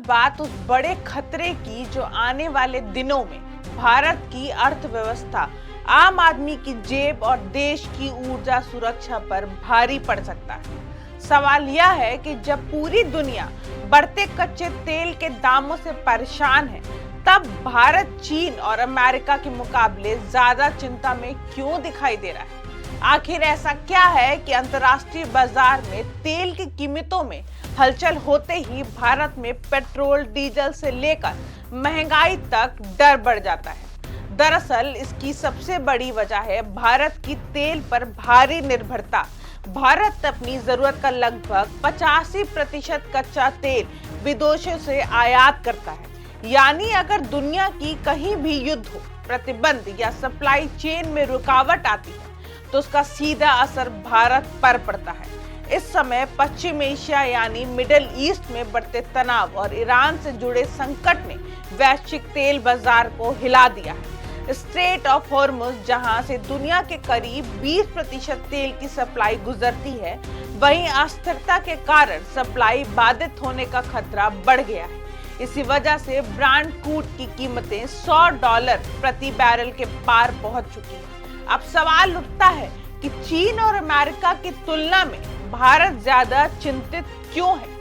बात उस बड़े खतरे की जो आने वाले दिनों में भारत की अर्थव्यवस्था, आम आदमी की जेब और देश की ऊर्जा सुरक्षा पर भारी पड़ सकता है। सवाल यह है कि जब पूरी दुनिया बढ़ते कच्चे तेल के दामों से परेशान है, तब भारत चीन और अमेरिका के मुकाबले ज्यादा चिंता में क्यों दिखाई दे रहा है? आखिर ऐसा क्या है कि अंतर्राष्ट्रीय बाजार में तेल की कीमतों में हलचल होते ही भारत में पेट्रोल, डीजल से लेकर महंगाई तक डर बढ़ जाता है? दरअसल इसकी सबसे बड़ी वजह है भारत की तेल पर भारी निर्भरता। भारत अपनी जरूरत का लगभग 85% कच्चा तेल विदेशों से आयात करता है। यानी अगर दुनिया की कहीं भी युद्ध हो, प्रतिबंध या सप्लाई चेन में रुकावट आती है तो उसका सीधा असर भारत पर पड़ता है। इस समय पश्चिम एशिया यानी मिडिल ईस्ट में बढ़ते तनाव और ईरान से जुड़े संकट ने वैश्विक तेल बाजार को हिला दिया है। स्ट्रेट ऑफ हॉर्मुज, जहां से दुनिया के करीब 20% तेल की सप्लाई गुजरती है, वहीं अस्थिरता के कारण सप्लाई बाधित होने का खतरा बढ़ गया है। इसी वजह से ब्रांड क्रूड की कीमतें $100 प्रति बैरल के पार पहुंच चुकी है। अब सवाल उठता है कि चीन और अमेरिका की तुलना में भारत ज्यादा चिंतित क्यों है?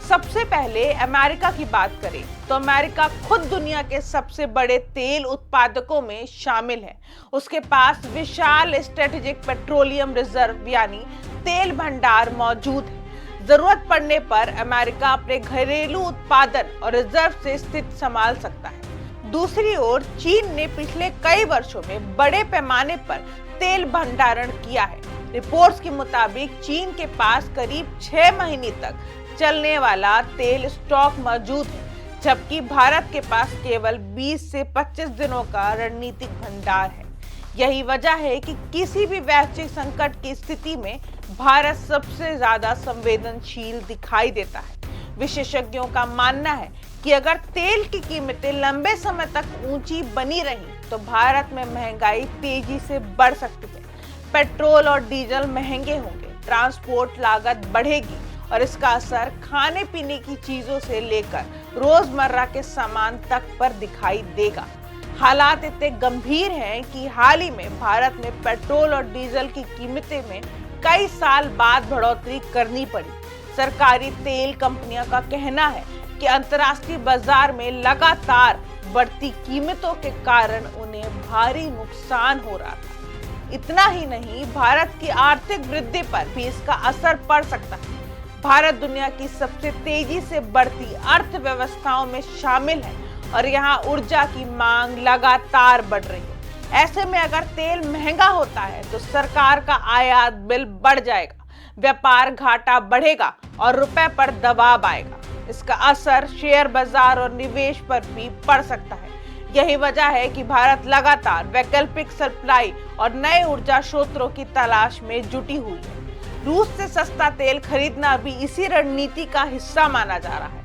सबसे पहले अमेरिका की बात करें तो अमेरिका खुद दुनिया के सबसे बड़े तेल उत्पादकों में शामिल है। उसके पास विशाल स्ट्रेटेजिक पेट्रोलियम रिजर्व यानी तेल भंडार मौजूद है। जरूरत पड़ने पर अमेरिका अपने घरेलू उत्पादन और रिजर्व से स्थिति संभाल सकता है। दूसरी ओर चीन ने पिछले कई वर्षों में बड़े पैमाने पर तेल भंडारण किया है। रिपोर्ट्स के मुताबिक चीन के पास करीब 6 महीने तक चलने वाला तेल स्टॉक मौजूद है, जबकि भारत के पास केवल 20 से 25 दिनों का रणनीतिक भंडार है। यही वजह है कि किसी भी वैश्विक संकट की स्थिति में भारत सबसे ज्यादा संवेदनशील दिखाई देता है। विशेषज्ञों का मानना है कि अगर तेल की कीमतें लंबे समय तक ऊंची बनी रही तो भारत में महंगाई तेजी से बढ़ सकती है। पेट्रोल और डीजल महंगे होंगे, ट्रांसपोर्ट लागत बढ़ेगी और इसका असर खाने पीने की चीजों से लेकर रोजमर्रा के सामान तक पर दिखाई देगा। हालात इतने गंभीर हैं कि हाल ही में भारत में पेट्रोल और डीजल की कीमतें में कई साल बाद बढ़ोतरी करनी पड़ी। सरकारी तेल कंपनियों का कहना है कि अंतर्राष्ट्रीय बाजार में लगातार बढ़ती कीमतों के कारण उन्हें भारी नुकसान हो रहा था। इतना ही नहीं, भारत की आर्थिक वृद्धि पर भी इसका असर पड़ सकता है। भारत दुनिया की सबसे तेजी से बढ़ती अर्थव्यवस्थाओं में शामिल है और यहाँ ऊर्जा की मांग लगातार बढ़ रही है। ऐसे में अगर तेल महंगा होता है तो सरकार का आयात बिल बढ़ जाएगा, व्यापार घाटा बढ़ेगा और रुपए पर दबाव आएगा। इसका असर शेयर बाजार और निवेश पर भी पड़ सकता है। यही वजह है कि भारत लगातार वैकल्पिक सप्लाई और नए ऊर्जा स्रोतों की तलाश में जुटी हुई है। रूस से सस्ता तेल खरीदना भी इसी रणनीति का हिस्सा माना जा रहा है।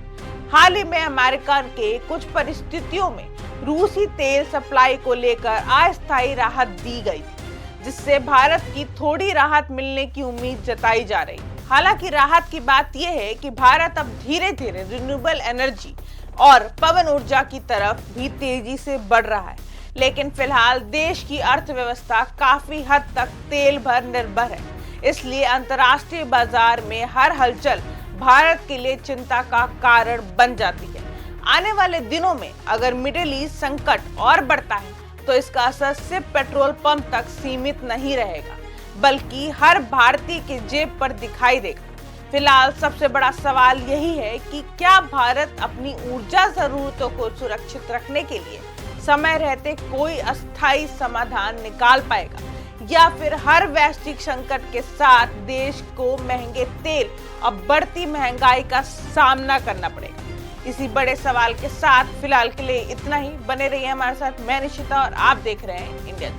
हाल ही में अमेरिका के कुछ परिस्थितियों में रूसी तेल सप्लाई को लेकर अस्थायी राहत दी गई थी, जिससे भारत की थोड़ी राहत मिलने की उम्मीद जताई जा रही है। हालांकि राहत की बात यह है कि भारत अब धीरे धीरे रिन्यूएबल एनर्जी और पवन ऊर्जा की तरफ भी तेजी से बढ़ रहा है, लेकिन फिलहाल देश की अर्थव्यवस्था काफी हद तक तेल पर निर्भर है। इसलिए अंतर्राष्ट्रीय बाजार में हर हलचल भारत के लिए चिंता का कारण बन जाती है। आने वाले दिनों में अगर मिडिल ईस्ट संकट और बढ़ता है तो इसका असर सिर्फ पेट्रोल पंप तक सीमित नहीं रहेगा, बल्कि हर भारतीय के जेब पर दिखाई देगा। फिलहाल सबसे बड़ा सवाल यही है कि क्या भारत अपनी ऊर्जा जरूरतों को सुरक्षित रखने के लिए समय रहते कोई अस्थायी समाधान निकाल पाएगा, या फिर हर वैश्विक संकट के साथ देश को महंगे तेल और बढ़ती महंगाई का सामना करना पड़ेगा। इसी बड़े सवाल के साथ फिलहाल के लिए इतना ही। बने रहिए हमारे साथ। मैं निशिता और आप देख रहे हैं इंडिया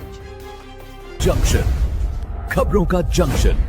जंक्शन। खबरों का जंक्शन।